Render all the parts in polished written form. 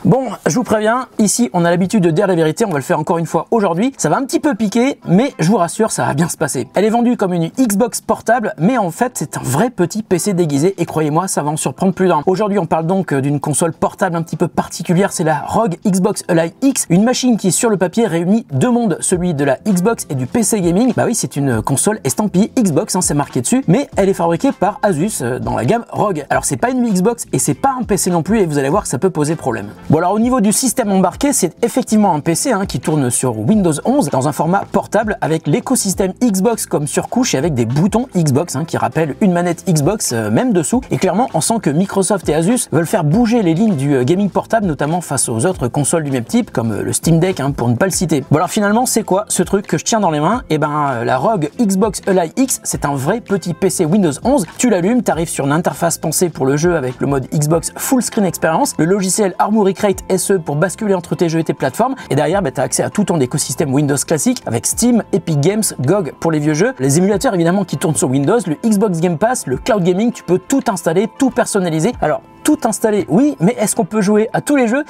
Bon, je vous préviens, ici on a l'habitude de dire la vérité, on va le faire encore une fois aujourd'hui. Ça va un petit peu piquer, mais je vous rassure, ça va bien se passer. Elle est vendue comme une Xbox portable, mais en fait c'est un vrai petit PC déguisé et croyez-moi, ça va en surprendre plus d'un. Aujourd'hui on parle donc d'une console portable un petit peu particulière, c'est la ROG Xbox Ally X, une machine qui sur le papier réunit deux mondes, celui de la Xbox et du PC gaming. Bah oui, c'est une console estampillée Xbox, hein, c'est marqué dessus, mais elle est fabriquée par Asus dans la gamme ROG. Alors c'est pas une Xbox et c'est pas un PC non plus et vous allez voir que ça peut poser problème. Bon alors au niveau du système embarqué, c'est effectivement un PC qui tourne sur Windows 11 dans un format portable avec l'écosystème Xbox comme surcouche et avec des boutons Xbox qui rappellent une manette Xbox même dessous. Et clairement, on sent que Microsoft et Asus veulent faire bouger les lignes du gaming portable, notamment face aux autres consoles du même type comme le Steam Deck pour ne pas le citer. Bon alors finalement, c'est quoi ce truc que je tiens dans les mains? Et ben la ROG Xbox Ally X, c'est un vrai petit PC Windows 11. Tu l'allumes, tu arrives sur une interface pensée pour le jeu avec le mode Xbox Full Screen Experience, le logiciel Armoury Crate SE pour basculer entre tes jeux et tes plateformes, et derrière tu as accès à tout ton écosystème Windows classique avec Steam, Epic Games, GOG pour les vieux jeux, les émulateurs évidemment qui tournent sur Windows, le Xbox Game Pass, le cloud gaming, tu peux tout installer, tout personnaliser. Alors tout installé, oui, mais est-ce qu'on peut jouer à tous les jeux?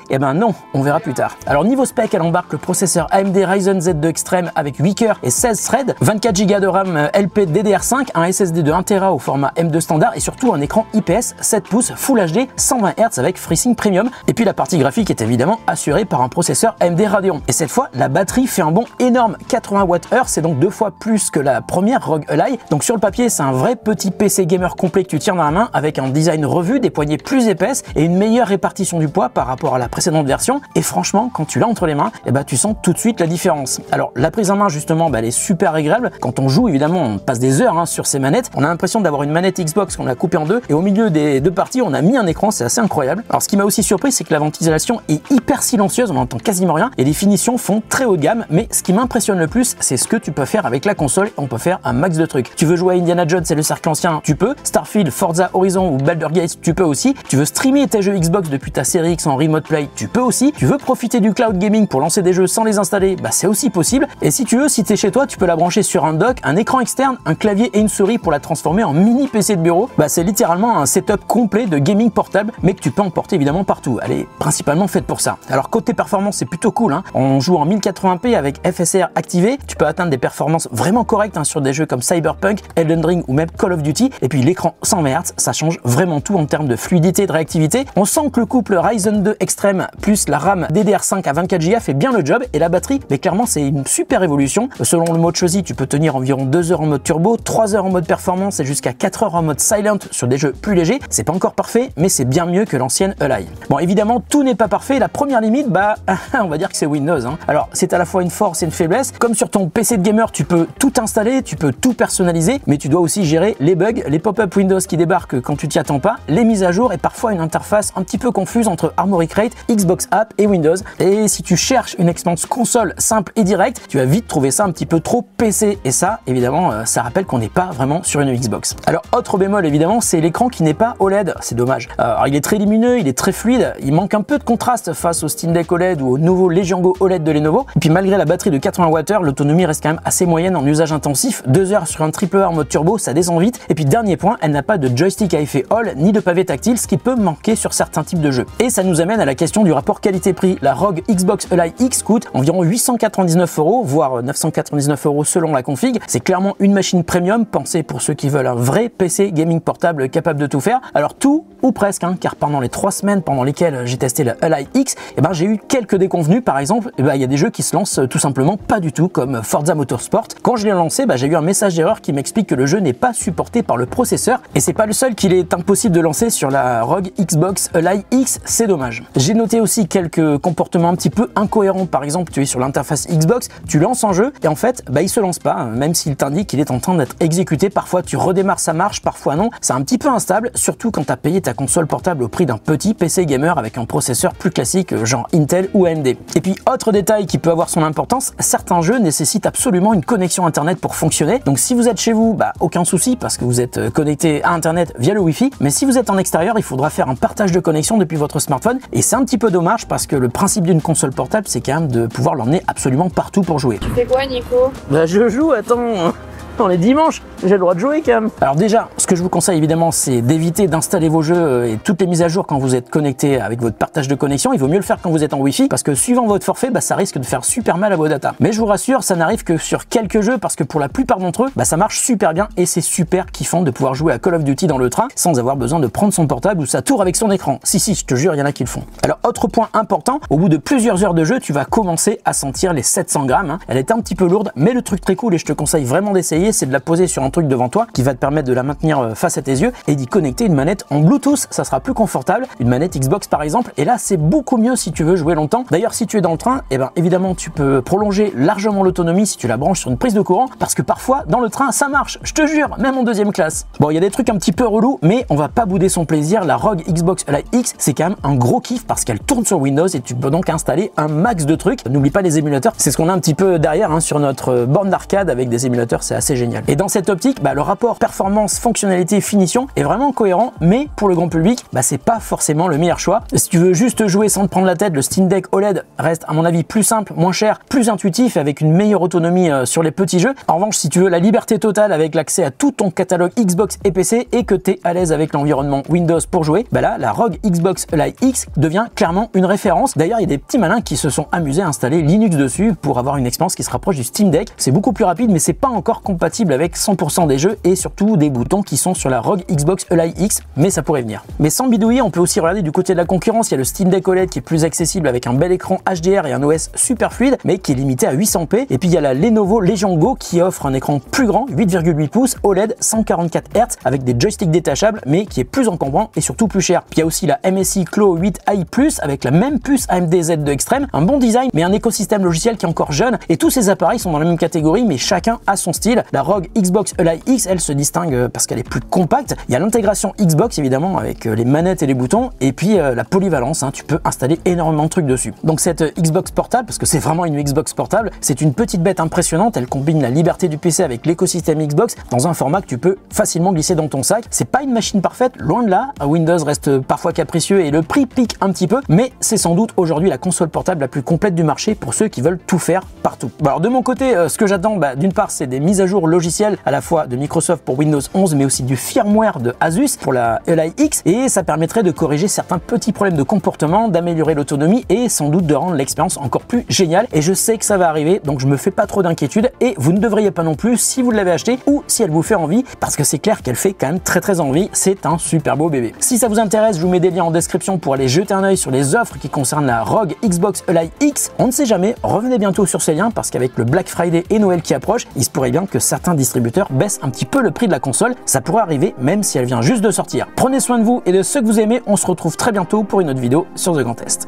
Eh ben non, on verra plus tard. Alors niveau spec, elle embarque le processeur AMD Ryzen Z2 Extreme avec 8 cœurs et 16 threads, 24 Go de RAM LP DDR5, un SSD de 1 Tera au format M2 standard et surtout un écran IPS 7 pouces Full HD 120 Hz avec FreeSync Premium. Et puis la partie graphique est évidemment assurée par un processeur AMD Radeon. Et cette fois, la batterie fait un bond énorme, 80 Wh, c'est donc 2 fois plus que la première ROG Ally. Donc sur le papier, c'est un vrai petit PC gamer complet que tu tiens dans la main avec un design revu, des poignées plus épaisses et une meilleure répartition du poids par rapport à la précédente version. Et franchement, quand tu l'as entre les mains, tu sens tout de suite la différence. Alors la prise en main justement, elle est super agréable. Quand on joue, évidemment, on passe des heures sur ces manettes. On a l'impression d'avoir une manette Xbox qu'on a coupée en deux et au milieu des deux parties, on a mis un écran, c'est assez incroyable. Alors ce qui m'a aussi surpris, c'est que la ventilation est hyper silencieuse, on n'entend quasiment rien et les finitions font très haut de gamme. Mais ce qui m'impressionne le plus, c'est ce que tu peux faire avec la console. On peut faire un max de trucs. Tu veux jouer à Indiana Jones et le cercle ancien, tu peux. Starfield, Forza Horizon ou Baldur's Gate, tu peux aussi. Tu veux streamer tes jeux Xbox depuis ta série X en remote play, tu peux aussi. Tu veux profiter du cloud gaming pour lancer des jeux sans les installer, c'est aussi possible. Et si tu veux, si tu es chez toi, tu peux la brancher sur un dock, un écran externe, un clavier et une souris pour la transformer en mini PC de bureau. C'est littéralement un setup complet de gaming portable, mais que tu peux emporter évidemment partout. Elle est principalement faite pour ça. Alors côté performance, c'est plutôt cool. On joue en 1080p avec FSR activé. Tu peux atteindre des performances vraiment correctes sur des jeux comme Cyberpunk, Elden Ring ou même Call of Duty. Et puis l'écran 120 Hz, ça change vraiment tout en termes de fluidité et de réactivité. On sent que le couple Ryzen 2 Extreme plus la RAM DDR5 à 24 Go fait bien le job et la batterie, clairement c'est une super évolution. Selon le mode choisi, tu peux tenir environ 2 heures en mode turbo, 3 heures en mode performance et jusqu'à 4 heures en mode silent sur des jeux plus légers. C'est pas encore parfait, mais c'est bien mieux que l'ancienne Ally. Bon, évidemment, tout n'est pas parfait. La première limite, on va dire que c'est Windows. Alors, c'est à la fois une force et une faiblesse. Comme sur ton PC de gamer, tu peux tout installer, tu peux tout personnaliser, mais tu dois aussi gérer les bugs, les pop-up Windows qui débarquent quand tu t'y attends pas, les mises à jour et parfois une interface un petit peu confuse entre Armoury Crate, Xbox App et Windows. Et si tu cherches une expérience console simple et directe, tu vas vite trouver ça un petit peu trop PC. Et ça, évidemment, ça rappelle qu'on n'est pas vraiment sur une Xbox. Alors, autre bémol, évidemment, c'est l'écran qui n'est pas OLED. C'est dommage. Alors, il est très lumineux, il est très fluide, il manque un peu de contraste face au Steam Deck OLED ou au nouveau Legion Go OLED de Lenovo. Et puis, malgré la batterie de 80 Wh, l'autonomie reste quand même assez moyenne en usage intensif. 2 heures sur un AAA en mode turbo, ça descend vite. Et puis, dernier point, elle n'a pas de joystick à effet Hall ni de pavé tactile, ce qui peut manquer sur certains types de jeux. Et ça nous amène à la question du rapport qualité-prix. La ROG Xbox Ally X coûte environ 899 €, voire 999 € selon la config. C'est clairement une machine premium pensée pour ceux qui veulent un vrai PC gaming portable capable de tout faire. Alors tout ou presque, car pendant les 3 semaines pendant lesquelles j'ai testé la Ally X, j'ai eu quelques déconvenus. Par exemple, il y a des jeux qui se lancent tout simplement pas du tout, comme Forza Motorsport. Quand je l'ai lancé, j'ai eu un message d'erreur qui m'explique que le jeu n'est pas supporté par le processeur. Et c'est pas le seul qu'il est impossible de lancer sur la ROG Xbox Ally X, c'est dommage. J'ai noté aussi quelques comportements un petit peu incohérents. Par exemple, tu es sur l'interface Xbox, tu lances un jeu et en fait, il se lance pas, même s'il t'indique qu'il est en train d'être exécuté. Parfois, tu redémarres, ça marche, parfois non. C'est un petit peu instable, surtout quand tu as payé ta console portable au prix d'un petit PC gamer avec un processeur plus classique, genre Intel ou AMD. Et puis, autre détail qui peut avoir son importance, certains jeux nécessitent absolument une connexion Internet pour fonctionner. Donc, si vous êtes chez vous, aucun souci parce que vous êtes connecté à Internet via le Wi-Fi. Mais si vous êtes en extérieur, il faudra faire un partage de connexion depuis votre smartphone. Et c'est un petit peu dommage parce que le principe d'une console portable, c'est quand même de pouvoir l'emmener absolument partout pour jouer. Tu fais quoi, Nico? Je joue, attends. On est dimanche, j'ai le droit de jouer quand même. Alors déjà, ce que je vous conseille évidemment, c'est d'éviter d'installer vos jeux et toutes les mises à jour quand vous êtes connecté avec votre partage de connexion. Il vaut mieux le faire quand vous êtes en Wi-Fi parce que suivant votre forfait, ça risque de faire super mal à vos datas. Mais je vous rassure, ça n'arrive que sur quelques jeux parce que pour la plupart d'entre eux, ça marche super bien et c'est super kiffant de pouvoir jouer à Call of Duty dans le train sans avoir besoin de prendre son portable ou sa tour avec son écran. Si, je te jure, il y en a qui le font. Alors autre point important, au bout de plusieurs heures de jeu, tu vas commencer à sentir les 700 grammes. Elle est un petit peu lourde, mais le truc très cool et je te conseille vraiment d'essayer, c'est de la poser sur un truc devant toi qui va te permettre de la maintenir face à tes yeux et d'y connecter une manette en Bluetooth. Ça sera plus confortable, une manette Xbox par exemple, et là c'est beaucoup mieux si tu veux jouer longtemps. D'ailleurs, si tu es dans le train, évidemment tu peux prolonger largement l'autonomie si tu la branches sur une prise de courant, parce que parfois dans le train ça marche, je te jure, même en deuxième classe. Bon, il y a des trucs un petit peu relous, mais on va pas bouder son plaisir. La ROG Xbox Live X, c'est quand même un gros kiff parce qu'elle tourne sur Windows et tu peux donc installer un max de trucs. N'oublie pas les émulateurs, c'est ce qu'on a un petit peu derrière sur notre borne d'arcade avec des émulateurs, c'est assez génial. Et dans cette optique, le rapport performance, fonctionnalité, finition est vraiment cohérent, mais pour le grand public, c'est pas forcément le meilleur choix. Si tu veux juste jouer sans te prendre la tête, le Steam Deck OLED reste à mon avis plus simple, moins cher, plus intuitif et avec une meilleure autonomie sur les petits jeux. En revanche, si tu veux la liberté totale avec l'accès à tout ton catalogue Xbox et PC et que tu es à l'aise avec l'environnement Windows pour jouer, là, la ROG Xbox Live X devient clairement une référence. D'ailleurs, il y a des petits malins qui se sont amusés à installer Linux dessus pour avoir une expérience qui se rapproche du Steam Deck. C'est beaucoup plus rapide, mais c'est pas encore compatible avec 100% des jeux et surtout des boutons qui sont sur la ROG Xbox Live X, mais ça pourrait venir. Mais sans bidouiller, on peut aussi regarder du côté de la concurrence. Il y a le Steam Deck OLED qui est plus accessible avec un bel écran HDR et un OS super fluide, mais qui est limité à 800p. Et puis il y a la Lenovo Legion Go qui offre un écran plus grand, 8,8 pouces, OLED, 144 Hz avec des joysticks détachables, mais qui est plus encombrant et surtout plus cher. Puis il y a aussi la MSI Clo 8i Plus avec la même puce AMD Z2 Extreme, un bon design, mais un écosystème logiciel qui est encore jeune. Et tous ces appareils sont dans la même catégorie, mais chacun a son style. La ROG Xbox Live X, elle se distingue parce qu'elle est plus compacte. Il y a l'intégration Xbox évidemment avec les manettes et les boutons, et puis la polyvalence, tu peux installer énormément de trucs dessus. Donc cette Xbox portable, parce que c'est vraiment une Xbox portable, c'est une petite bête impressionnante. Elle combine la liberté du PC avec l'écosystème Xbox dans un format que tu peux facilement glisser dans ton sac. C'est pas une machine parfaite, loin de là. Windows reste parfois capricieux et le prix pique un petit peu, mais c'est sans doute aujourd'hui la console portable la plus complète du marché pour ceux qui veulent tout faire partout. Alors de mon côté, ce que j'attends, d'une part, c'est des mises à jour logicielles à la fois de Microsoft pour Windows 11, mais aussi du firmware de Asus pour la Live X, et ça permettrait de corriger certains petits problèmes de comportement, d'améliorer l'autonomie et sans doute de rendre l'expérience encore plus géniale. Et je sais que ça va arriver, donc je me fais pas trop d'inquiétude et vous ne devriez pas non plus si vous l'avez acheté ou si elle vous fait envie, parce que c'est clair qu'elle fait quand même très envie. C'est un super beau bébé. Si ça vous intéresse, je vous mets des liens en description pour aller jeter un œil sur les offres qui concernent la ROG Xbox Live X. On ne sait jamais, revenez bientôt sur ces liens parce qu'avec le Black Friday et Noël qui approche, il se pourrait bien que certains distributeurs baissent un petit peu le prix de la console. Ça pourrait arriver même si elle vient juste de sortir. Prenez soin de vous et de ceux que vous aimez. On se retrouve très bientôt pour une autre vidéo sur The Grand Test.